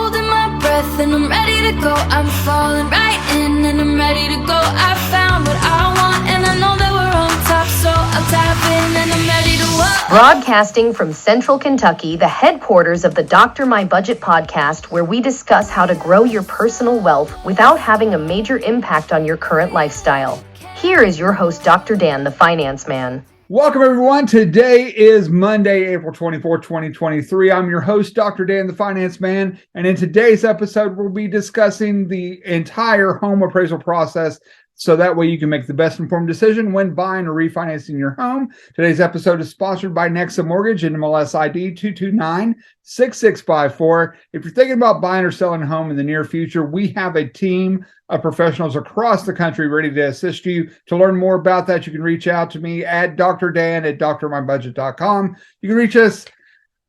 holding my breath and I'm ready to go. I'm falling right in and I'm ready to go. I found what I want and I know that we're on top, so I'll tap in and I'm ready to work. Broadcasting from Central Kentucky, the headquarters of the Dr. My Budget podcast, where we discuss how to grow your personal wealth without having a major impact on your current lifestyle. Here is your host, Dr. Dan, the Finance Man. Welcome, everyone. Today is Monday, April 24, 2023. I'm your host, Dr. Dan, the Finance Man. And in today's episode, we'll be discussing the entire home appraisal process so that way you can make the best informed decision when buying or refinancing your home. Today's episode is sponsored by Nexa Mortgage and MLS ID 229-6654. If you're thinking about buying or selling a home in the near future, we have a team of professionals across the country ready to assist you. To learn more about that, you can reach out to me at drdan@drmybudget.com. You can reach us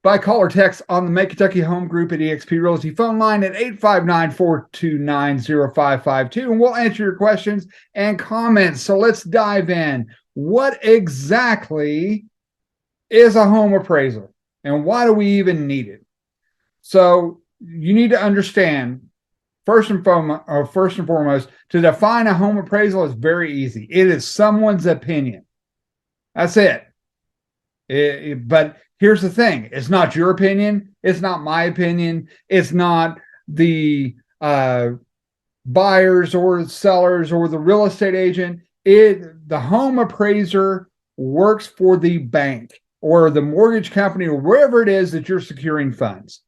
by call or text on the Make Kentucky Home Group at eXp Realty phone line at 859-429-0552, and we'll answer your questions and comments. So let's dive in. What exactly is a home appraisal, and why do we even need it? So you need to understand, first and foremost, to define a home appraisal is very easy. It is someone's opinion. That's it. But here's the thing. It's not your opinion. It's not my opinion. It's not the buyers or the sellers or the real estate agent. The home appraiser works for the bank or the mortgage company or wherever it is that you're securing funds.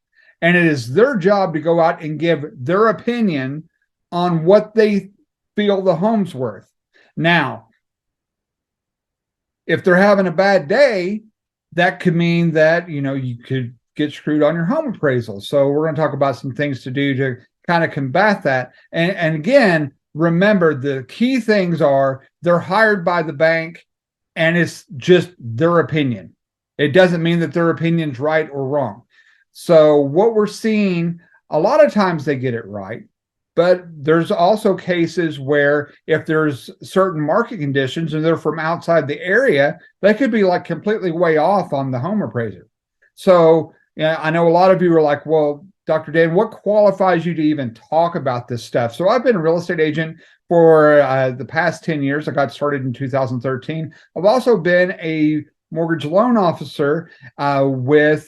And it is their job to go out and give their opinion on what they feel the home's worth. Now, if they're having a bad day, that could mean that, you could get screwed on your home appraisal. So we're going to talk about some things to do to kind of combat that. And again, remember, the key things are they're hired by the bank and it's just their opinion. It doesn't mean that their opinion's right or wrong. So what we're seeing, a lot of times they get it right, but there's also cases where if there's certain market conditions and they're from outside the area, they could be like completely way off on the home appraiser. So I know a lot of you are like, well, Dr. Dan, what qualifies you to even talk about this stuff? So I've been a real estate agent for the past 10 years. I got started in 2013. I've also been a mortgage loan officer for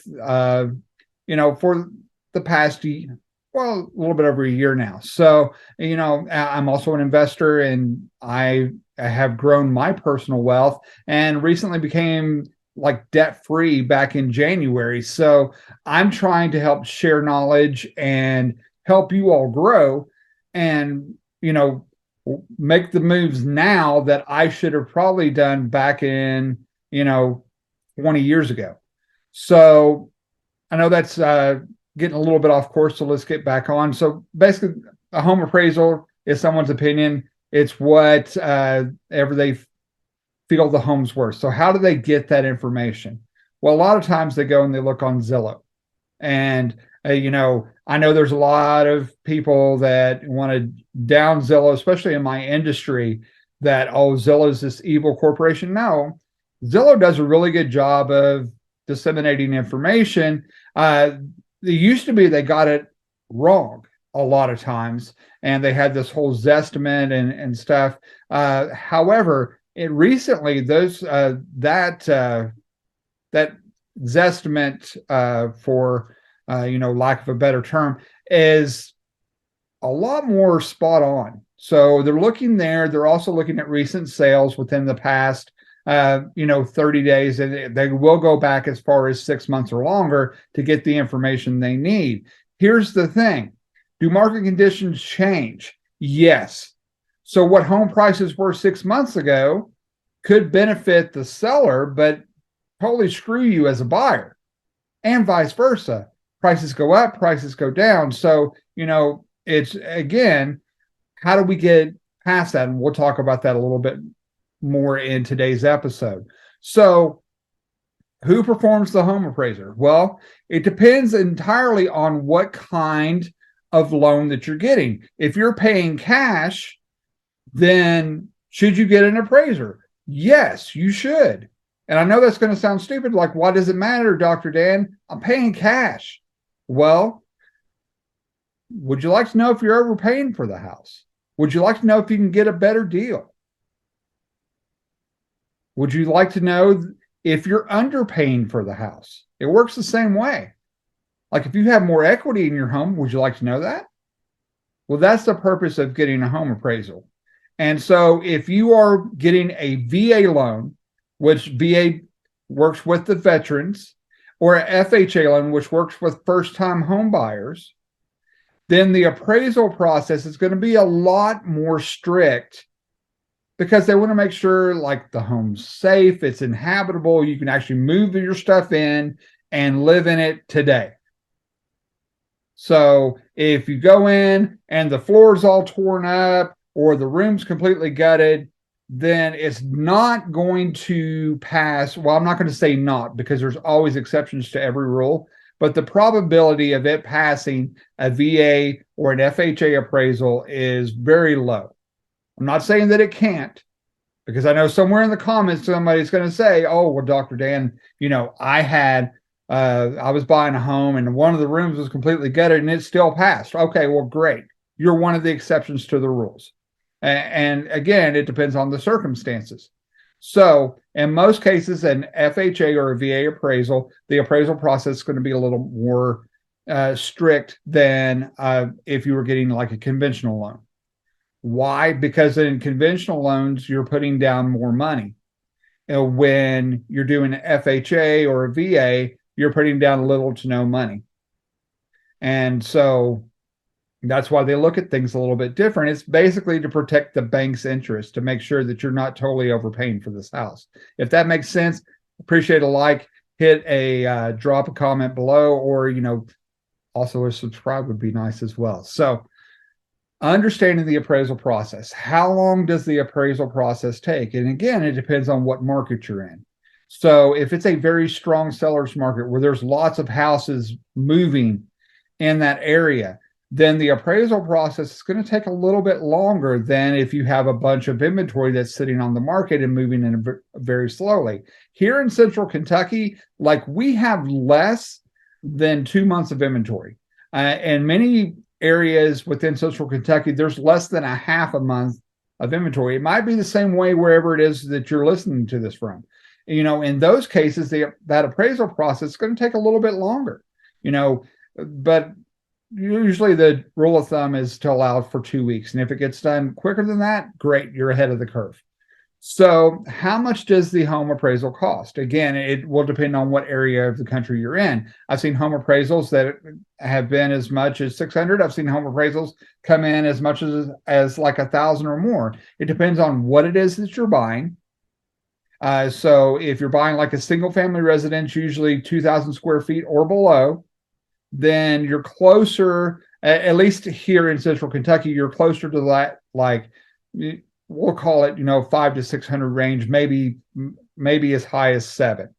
the past year. Well, a little bit over a year now. So, I'm also an investor and I have grown my personal wealth and recently became like debt free back in January. So I'm trying to help share knowledge and help you all grow and, make the moves now that I should have probably done back in, 20 years ago. So I know that's getting a little bit off course, so let's get back on. So basically, a home appraisal is someone's opinion. It's what ever they feel the home's worth. So how do they get that information? Well, a lot of times they go and they look on Zillow. And, I know there's a lot of people that want to down Zillow, especially in my industry, that, Zillow is this evil corporation. No, Zillow does a really good job of disseminating information. It used to be they got it wrong a lot of times, and they had this whole Zestimate and stuff. However, recently that Zestimate, for lack of a better term, is a lot more spot on. So they're looking there. They're also looking at recent sales within the past 30 days, and they will go back as far as 6 months or longer to get the information they need. Here's the thing. Do market conditions change? Yes. So what home prices were 6 months ago could benefit the seller, but totally screw you as a buyer, and vice versa. Prices go up, prices go down. So, it's, again, how do we get past that? And we'll talk about that a little bit more in today's episode. So who performs the home appraiser? Well, it depends entirely on what kind of loan that you're getting. If you're paying cash, then should you get an appraiser? Yes, you should. And I know that's going to sound stupid. Like, why does it matter, Dr. Dan? I'm paying cash. Well, Would you like to know if you're overpaying for the house? Would you like to know if you can get a better deal? Would you like to know if you're underpaying for the house? It works the same way. Like if you have more equity in your home, would you like to know that? Well, that's the purpose of getting a home appraisal. And so if you are getting a VA loan, which VA works with the veterans, or a FHA loan, which works with first-time home buyers, then the appraisal process is going to be a lot more strict because they want to make sure like the home's safe, it's inhabitable, you can actually move your stuff in and live in it today. So if you go in and the floor's all torn up or the room's completely gutted, then it's not going to pass. Well, I'm not going to say not because there's always exceptions to every rule, but the probability of it passing a VA or an FHA appraisal is very low. I'm not saying that it can't, because I know somewhere in the comments somebody's going to say, oh, well, Dr. Dan, I was buying a home and one of the rooms was completely gutted and it still passed. Okay, well, great. You're one of the exceptions to the rules. And again, it depends on the circumstances. So in most cases, an FHA or a VA appraisal, the appraisal process is going to be a little more strict than if you were getting like a conventional loan. Why? Because in conventional loans, you're putting down more money. When you're doing an FHA or a VA, you're putting down little to no money. And so that's why they look at things a little bit different. It's basically to protect the bank's interest, to make sure that you're not totally overpaying for this house. If that makes sense, appreciate a like, hit a drop a comment below, or, also a subscribe would be nice as well. So understanding the appraisal process. How long does the appraisal process take? And again, it depends on what market you're in. So if it's a very strong seller's market where there's lots of houses moving in that area, then the appraisal process is going to take a little bit longer than if you have a bunch of inventory that's sitting on the market and moving in very slowly. Here in Central Kentucky, like we have less than 2 months of inventory. And many areas within Central Kentucky, there's less than a half a month of inventory. It might be the same way wherever it is that you're listening to this from. In those cases, that appraisal process is going to take a little bit longer, but usually the rule of thumb is to allow for 2 weeks. And if it gets done quicker than that, great, you're ahead of the curve. So how much does the home appraisal cost? Again, it will depend on what area of the country you're in. I've seen home appraisals that have been as much as $600. I've seen home appraisals come in as much as like $1,000 or more. It depends on what it is that you're buying. So if you're buying like a single family residence, usually 2,000 square feet or below, then you're closer, at least here in Central Kentucky, you're closer to that, like we'll call it, 500 to 600 range, maybe as high as 7.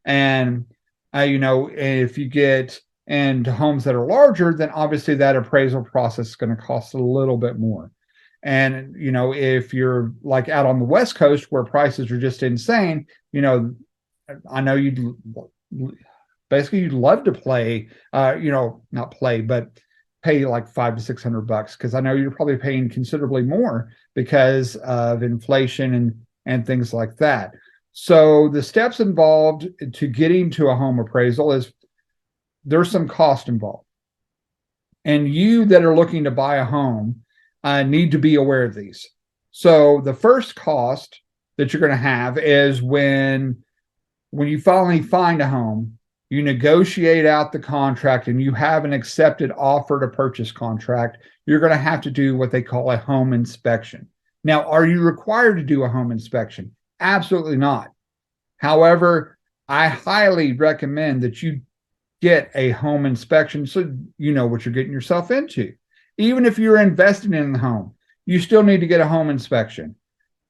And, if you get into homes that are larger, then obviously that appraisal process is going to cost a little bit more. And, if you're like out on the West Coast where prices are just insane, I know you'd love to play, not play, but pay like $500 to $600 because I know you're probably paying considerably more because of inflation and things like that. So the steps involved to getting to a home appraisal is there's some cost involved. And you that are looking to buy a home need to be aware of these. So the first cost that you're going to have is when you finally find a home, you negotiate out the contract and you have an accepted offer to purchase contract, you're going to have to do what they call a home inspection. Now, are you required to do a home inspection? Absolutely not. However, I highly recommend that you get a home inspection so you know what you're getting yourself into. Even if you're investing in the home, you still need to get a home inspection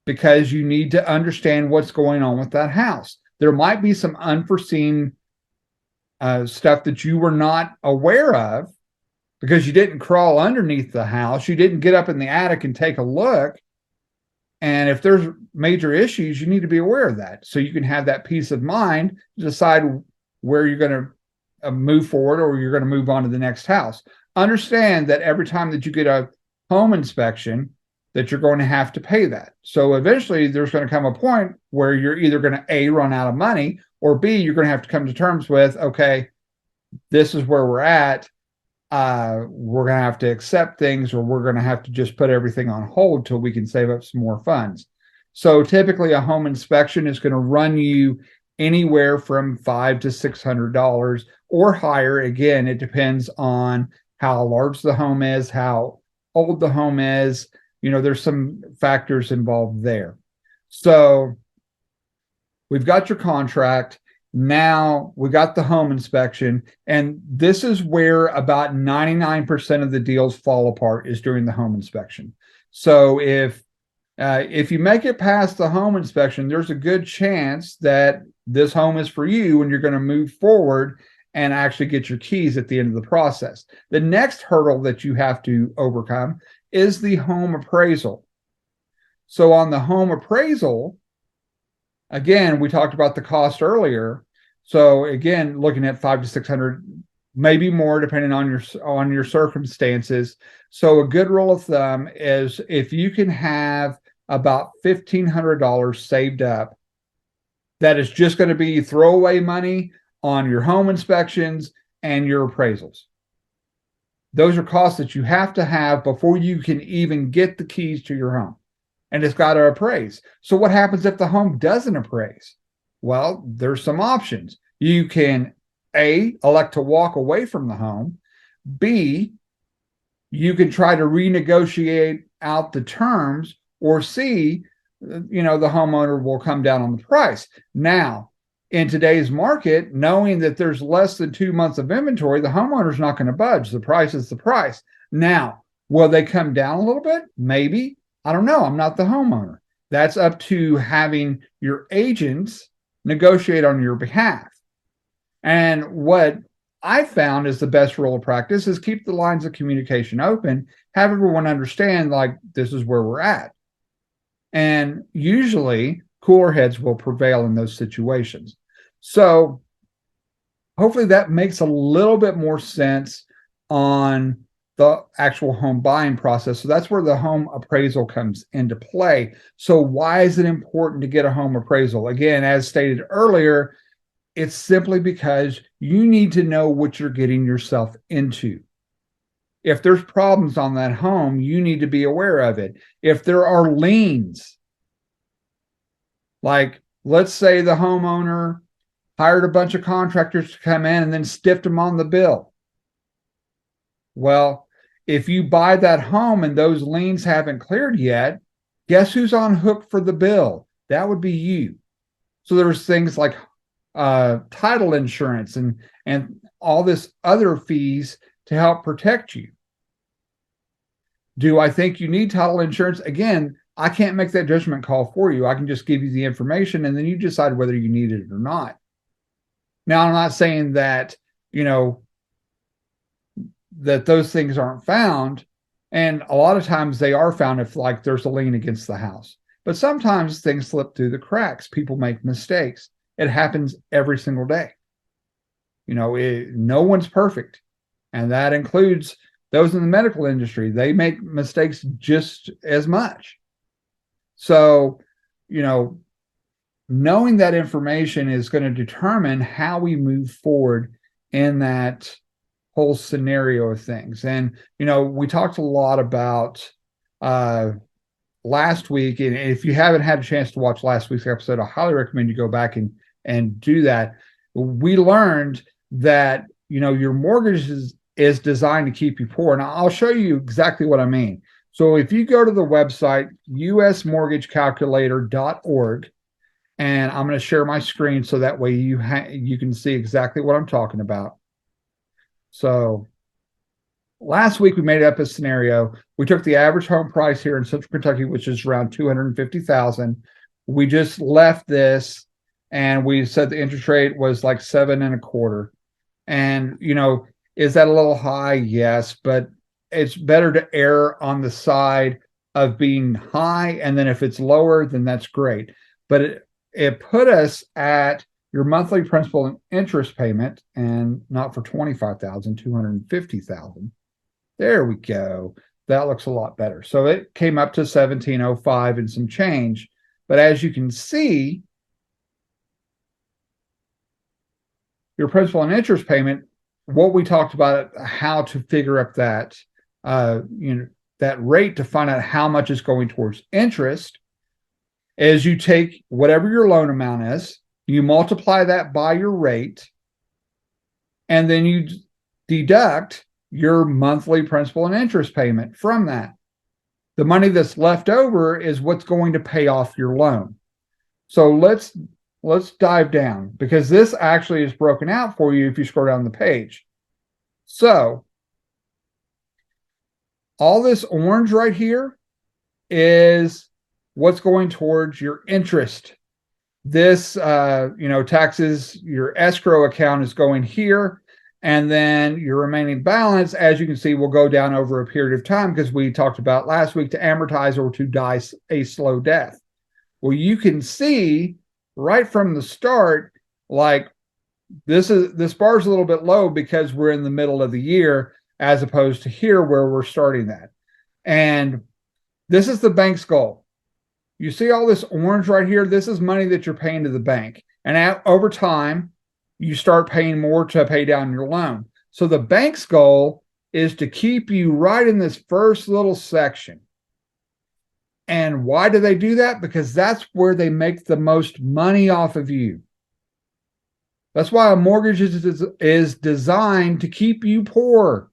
because you need to understand what's going on with that house. There might be some unforeseen stuff that you were not aware of because you didn't crawl underneath the house. You didn't get up in the attic and take a look. And if there's major issues, you need to be aware of that so you can have that peace of mind to decide where you're going to move forward or you're going to move on to the next house. understand that every time that you get a home inspection, that you're going to have to pay that. So eventually there's going to come a point where you're either going to A, run out of money, or B, you're going to have to come to terms with, okay, this is where we're at. We're going to have to accept things, or we're going to have to just put everything on hold till we can save up some more funds. So typically a home inspection is going to run you anywhere from $500 to $600 or higher. Again, it depends on how large the home is, how old the home is. There's some factors involved there. So we've got your contract. Now we got the home inspection. And this is where about 99% of the deals fall apart, is during the home inspection. So if you make it past the home inspection, there's a good chance that this home is for you and you're going to move forward and actually get your keys at the end of the process. The next hurdle that you have to overcome is the home appraisal. So on the home appraisal, again, we talked about the cost earlier. So again, looking at $500 to $600, maybe more depending on your circumstances. So a good rule of thumb is if you can have about $1,500 saved up, that is just going to be throwaway money on your home inspections and your appraisals. Those are costs that you have to have before you can even get the keys to your home. And it's got to appraise. So what happens if the home doesn't appraise? Well, there's some options. You can A, elect to walk away from the home. B, you can try to renegotiate out the terms. Or C, the homeowner will come down on the price. Now, in today's market, knowing that there's less than 2 months of inventory, the homeowner's not going to budge. The price is the price. Now, will they come down a little bit? Maybe. I don't know. I'm not the homeowner. That's up to having your agents negotiate on your behalf. And what I found is the best rule of practice is keep the lines of communication open, have everyone understand, like, this is where we're at. And usually cooler heads will prevail in those situations. So hopefully that makes a little bit more sense on the actual home buying process. So that's where the home appraisal comes into play. So why is it important to get a home appraisal? Again, as stated earlier, it's simply because you need to know what you're getting yourself into. If there's problems on that home, you need to be aware of it. If there are liens, like let's say the homeowner hired a bunch of contractors to come in and then stiffed them on the bill. Well, if you buy that home and those liens haven't cleared yet, guess who's on hook for the bill? That would be you. So there's things like title insurance and all this other fees to help protect you. Do I think you need title insurance? Again, I can't make that judgment call for you. I can just give you the information and then you decide whether you need it or not. Now, I'm not saying that, that those things aren't found. And a lot of times they are found if like there's a lien against the house. But sometimes things slip through the cracks. People make mistakes. It happens every single day. No one's perfect. And that includes those in the medical industry. They make mistakes just as much. So, knowing that information is going to determine how we move forward in that whole scenario of things. And, we talked a lot about last week. And if you haven't had a chance to watch last week's episode, I highly recommend you go back and do that. We learned that, your mortgage is designed to keep you poor. And I'll show you exactly what I mean. So if you go to the website, usmortgagecalculator.org, and I'm going to share my screen so that way you can see exactly what I'm talking about. So last week we made up a scenario. We took the average home price here in Central Kentucky, which is around $250,000. We just left this and we said the interest rate was like 7.25%. And, is that a little high? Yes, but it's better to err on the side of being high. And then if it's lower, then that's great. But it put us at your monthly principal and interest payment, and not for $25,000, $250,000. There we go. That looks a lot better. So it came up to 1705 and some change. But as you can see, your principal and interest payment, what we talked about, how to figure up that, that rate to find out how much is going towards interest, is you take whatever your loan amount is, you multiply that by your rate, and then you deduct your monthly principal and interest payment from that. The money that's left over is what's going to pay off your loan. So let's dive down, because this actually is broken out for you if you scroll down the page. So all this orange right here is what's going towards your interest. This, taxes, your escrow account is going here. And then your remaining balance, as you can see, will go down over a period of time, because we talked about last week to amortize or to die a slow death. Well, you can see right from the start, like this bar is a little bit low because we're in the middle of the year, as opposed to here where we're starting that. And this is the bank's goal. You see all this orange right here? This is money that you're paying to the bank. And over time, you start paying more to pay down your loan. So the bank's goal is to keep you right in this first little section. And why do they do that? Because that's where they make the most money off of you. That's why a mortgage is designed to keep you poor.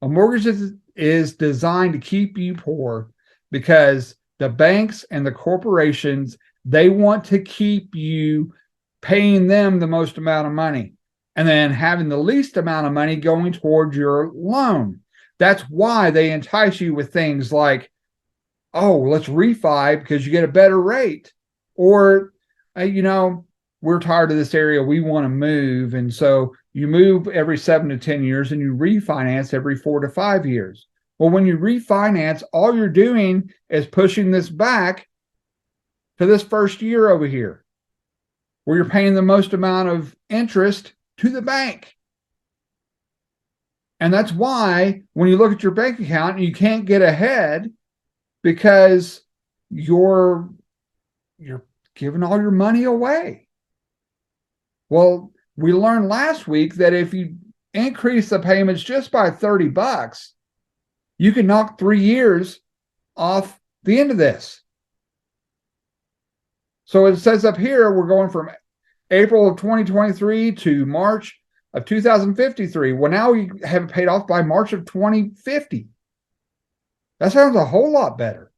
A mortgage is designed to keep you poor, because the banks and the corporations, they want to keep you paying them the most amount of money, and then having the least amount of money going towards your loan. That's why they entice you with things like, oh, let's refi because you get a better rate. Or, we're tired of this area, we want to move. And so you move every 7 to 10 years and you refinance every 4 to 5 years. Well, when you refinance, all you're doing is pushing this back to this first year over here, where you're paying the most amount of interest to the bank. And that's why when you look at your bank account, you can't get ahead, because you're giving all your money away. Well, we learned last week that if you increase the payments just by $30, you can knock 3 years off the end of this. So it says up here, we're going from April of 2023 to March of 2053. Well, now we have it paid off by March of 2050. That sounds a whole lot better.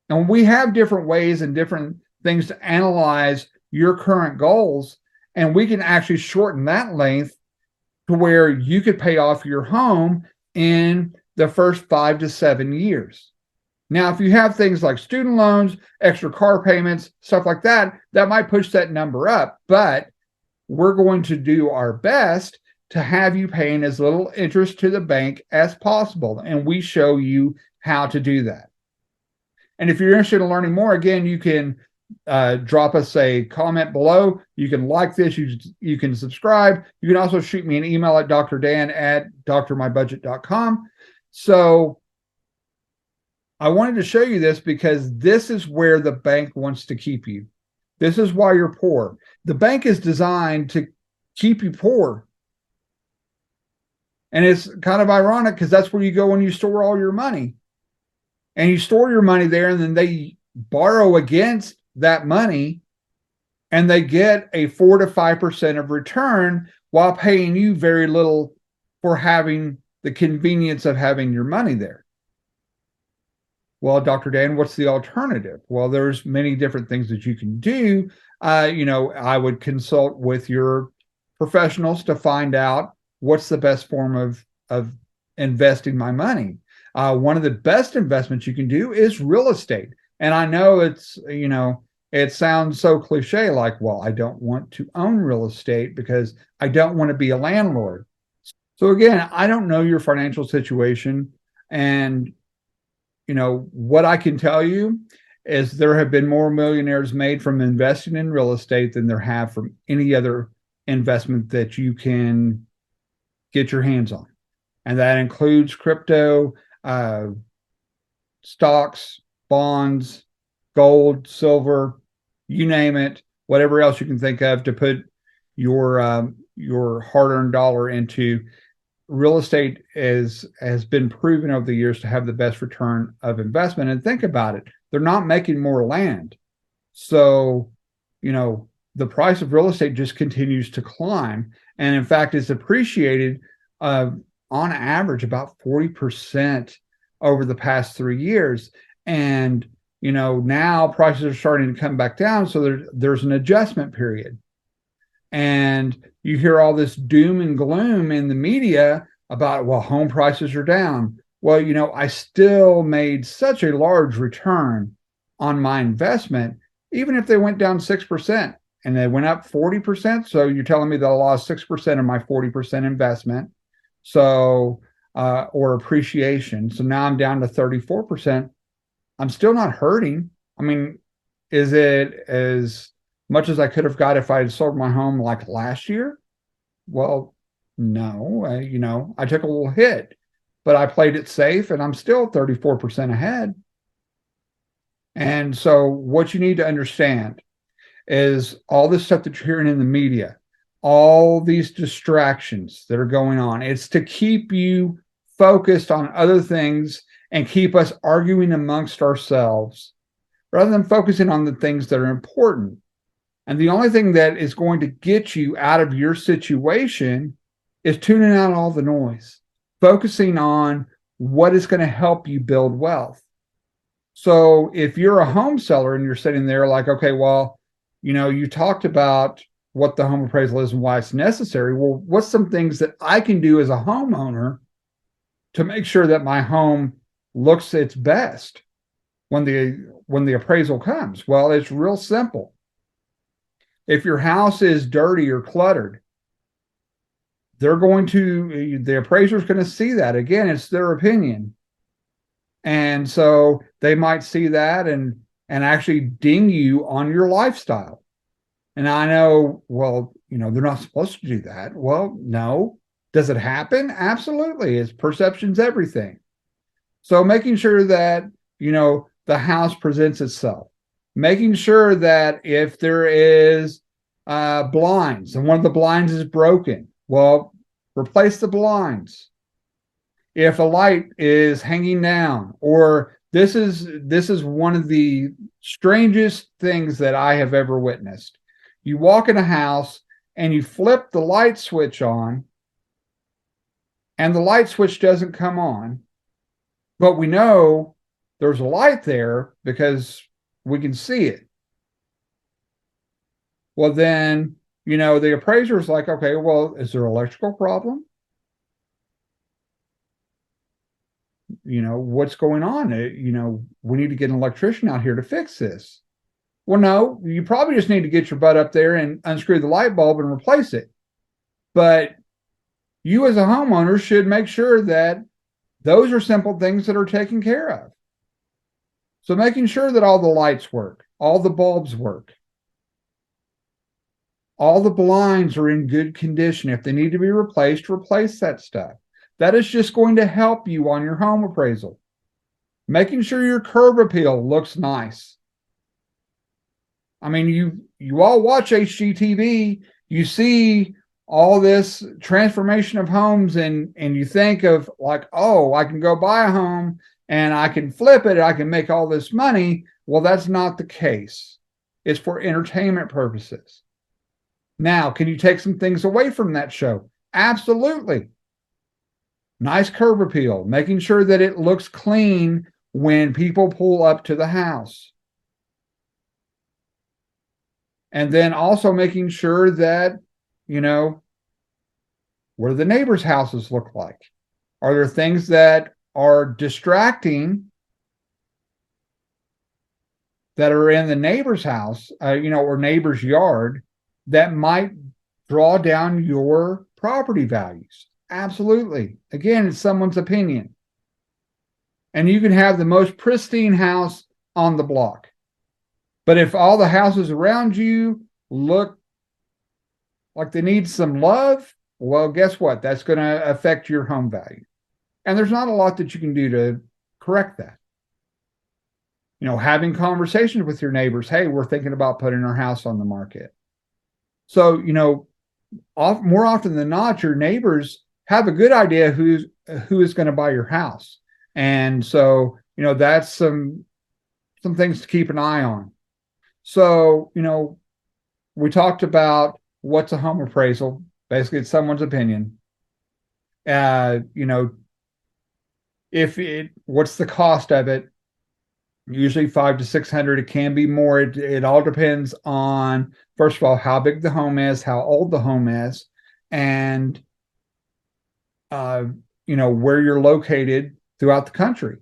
And we have different ways and different things to analyze your current goals, and we can actually shorten that length to where you could pay off your home in the first 5 to 7 years. Now, if you have things like student loans, extra car payments, stuff like that, that might push that number up. But we're going to do our best to have you paying as little interest to the bank as possible. And we show you how to do that. And if you're interested in learning more, again, you can drop us a comment below. You can like this. You can subscribe. You can also shoot me an email at drdan@drmybudget.com. So I wanted to show you this because this is where the bank wants to keep you. This is why you're poor. The bank is designed to keep you poor. And it's kind of ironic because that's where you go when you store all your money. And you store your money there, and then they borrow against that money, and they get a 4 to 5% of return while paying you very little for having the convenience of having your money there. Well, Dr. Dan, what's the alternative? Well, there's many different things that you can do. I would consult with your professionals to find out what's the best form of investing my money. One of the best investments you can do is real estate. And I know it sounds so cliche, like, well, I don't want to own real estate because I don't want to be a landlord. So again, I don't know your financial situation. And, what I can tell you is there have been more millionaires made from investing in real estate than there have from any other investment that you can get your hands on. And that includes crypto, uh, stocks, bonds, gold, silver, you name it, whatever else you can think of to put your hard-earned dollar into. Real estate has been proven over the years to have the best return of investment. And think about it, they're not making more land. So, the price of real estate just continues to climb. And in fact, it's appreciated on average about 40% over the past 3 years. And, now prices are starting to come back down. So there's an adjustment period. And you hear all this doom and gloom in the media about, well, home prices are down. Well, I still made such a large return on my investment, even if they went down 6% and they went up 40%. So you're telling me that I lost 6% of my 40% investment. So, or appreciation. So now I'm down to 34%. I'm still not hurting. I mean, is it as much as I could have got if I had sold my home like last year? Well, no, I took a little hit, but I played it safe and I'm still 34% ahead. And so what you need to understand is all this stuff that you're hearing in the media, all these distractions that are going on, it's to keep you focused on other things and keep us arguing amongst ourselves rather than focusing on the things that are important. And the only thing that is going to get you out of your situation is tuning out all the noise, focusing on what is going to help you build wealth. So if you're a home seller and you're sitting there like, okay, well, you talked about what the home appraisal is and why it's necessary. Well, what's some things that I can do as a homeowner to make sure that my home looks its best when the appraisal comes? Well, it's real simple. If your house is dirty or cluttered, the appraiser's going to see that. Again, it's their opinion. And so they might see that and actually ding you on your lifestyle. And I know, well, they're not supposed to do that. Well, no. Does it happen? Absolutely. It's perception's everything. So making sure that, the house presents itself, making sure that if there is blinds and one of the blinds is broken, well, replace the blinds. If a light is hanging down, or this is one of the strangest things that I have ever witnessed. You walk in a house and you flip the light switch on, and the light switch doesn't come on, but we know there's a light there because we can see it. Well, then, the appraiser is like, okay, well, is there an electrical problem? What's going on? We need to get an electrician out here to fix this. Well, no, you probably just need to get your butt up there and unscrew the light bulb and replace it. But you as a homeowner should make sure that those are simple things that are taken care of. So making sure that all the lights work, all the bulbs work, all the blinds are in good condition. If they need to be replaced, replace that stuff. That is just going to help you on your home appraisal. Making sure your curb appeal looks nice. I mean, you all watch HGTV, you see all this transformation of homes, and you think of like, oh, I can go buy a home and I can flip it, I can make all this money. Well, that's not the case. It's for entertainment purposes. Now, can you take some things away from that show? Absolutely. Nice curb appeal, making sure that it looks clean when people pull up to the house. And then also making sure that, what do the neighbors' houses look like? Are there things that are distracting that are in the neighbor's house, or neighbor's yard that might draw down your property values? Absolutely. Again, it's someone's opinion. And you can have the most pristine house on the block. But if all the houses around you look like they need some love, well, guess what? That's going to affect your home value. And there's not a lot that you can do to correct that. Having conversations with your neighbors. Hey, we're thinking about putting our house on the market. So, more often than not, your neighbors have a good idea who is going to buy your house. And so, that's some things to keep an eye on. So, we talked about what's a home appraisal. Basically, it's someone's opinion. What's the cost of it? Usually 500 to 600. It can be more. It all depends on, first of all, how big the home is, how old the home is, and where you're located throughout the country.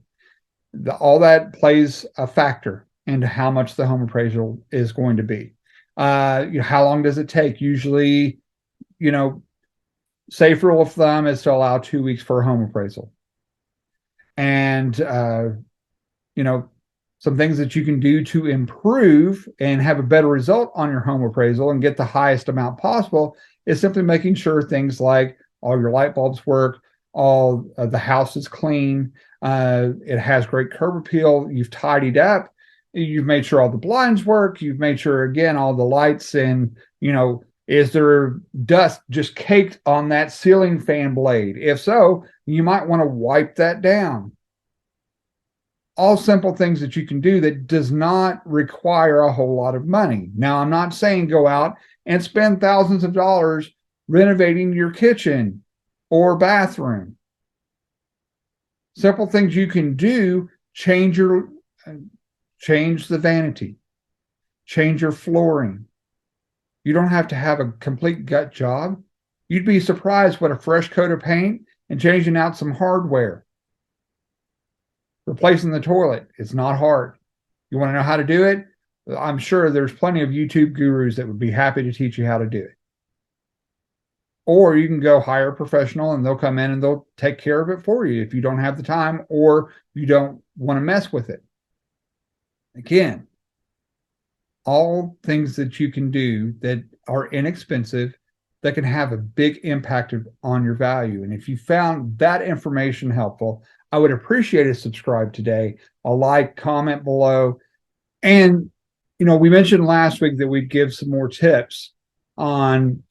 All that plays a factor into how much the home appraisal is going to be. How long does it take? Usually, safe rule of thumb is to allow 2 weeks for a home appraisal. And, some things that you can do to improve and have a better result on your home appraisal and get the highest amount possible is simply making sure things like all your light bulbs work, all of the house is clean, it has great curb appeal, you've tidied up, you've made sure all the blinds work, you've made sure, again, all the lights, and, is there dust just caked on that ceiling fan blade? If so, you might want to wipe that down. All simple things that you can do that does not require a whole lot of money. Now, I'm not saying go out and spend thousands of dollars renovating your kitchen or bathroom. Simple things you can do: change the vanity, change your flooring. You don't have to have a complete gut job. You'd be surprised what a fresh coat of paint and changing out some hardware. Replacing the toilet, it's not hard. You want to know how to do it? I'm sure there's plenty of YouTube gurus that would be happy to teach you how to do it. Or you can go hire a professional and they'll come in and they'll take care of it for you if you don't have the time or you don't want to mess with it. Again, all things that you can do that are inexpensive, that can have a big impact on your value. And if you found that information helpful, I would appreciate a subscribe today, a like, comment below. And, we mentioned last week that we'd give some more tips on,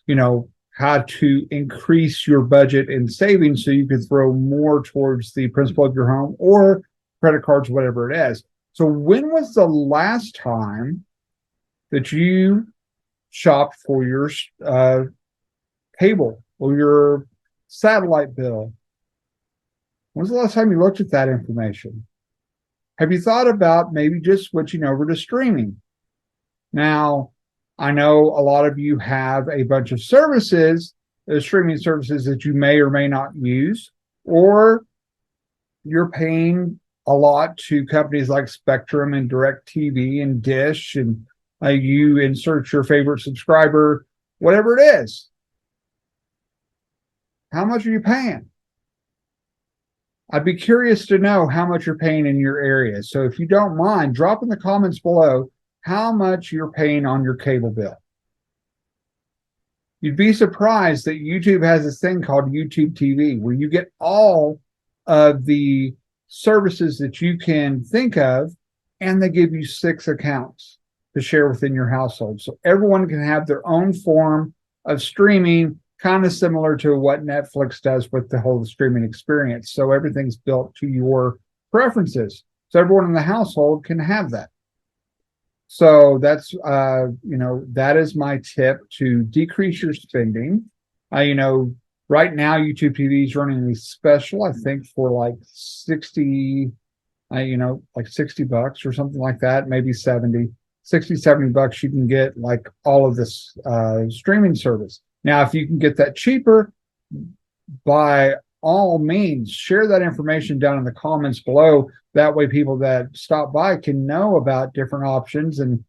how to increase your budget and savings so you could throw more towards the principal of your home or credit cards, whatever it is. So when was the last time that you shopped for your cable or your satellite bill? When's the last time you looked at that information? Have you thought about maybe just switching over to streaming? Now, I know a lot of you have a bunch of services, streaming services that you may or may not use, or you're paying a lot to companies like Spectrum and DirecTV and Dish, and you insert your favorite subscriber, whatever it is. How much are you paying? I'd be curious to know how much you're paying in your area. So if you don't mind, drop in the comments below how much you're paying on your cable bill. You'd be surprised that YouTube has this thing called YouTube TV, where you get all of the services that you can think of, and they give you 6 accounts to share within your household. So everyone can have their own form of streaming, kind of similar to what Netflix does with the whole streaming experience. So everything's built to your preferences. So everyone in the household can have that. So that's, that is my tip to decrease your spending. Right now YouTube TV is running a special, I think, for like 60, like $60 or something like that, maybe 70 bucks. You can get like all of this streaming service. Now, if you can get that cheaper, by all means, share that information down in the comments below. That way people that stop by can know about different options and,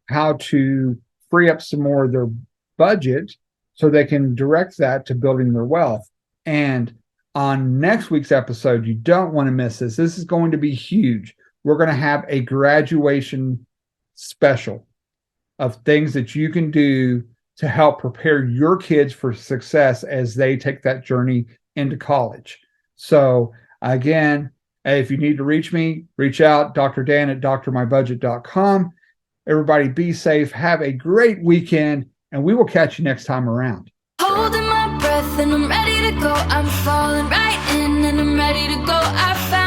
how to free up some more of their budget so they can direct that to building their wealth. And on next week's episode, you don't want to miss this. This is going to be huge. We're going to have a graduation special of things that you can do to help prepare your kids for success as they take that journey into college. So again, if you need to reach me, reach out, Dr. Dan at drmybudget.com. Everybody be safe. Have a great weekend, and we will catch you next time around. Holding my breath and I'm ready to go. I'm falling right in and I'm ready to go. I found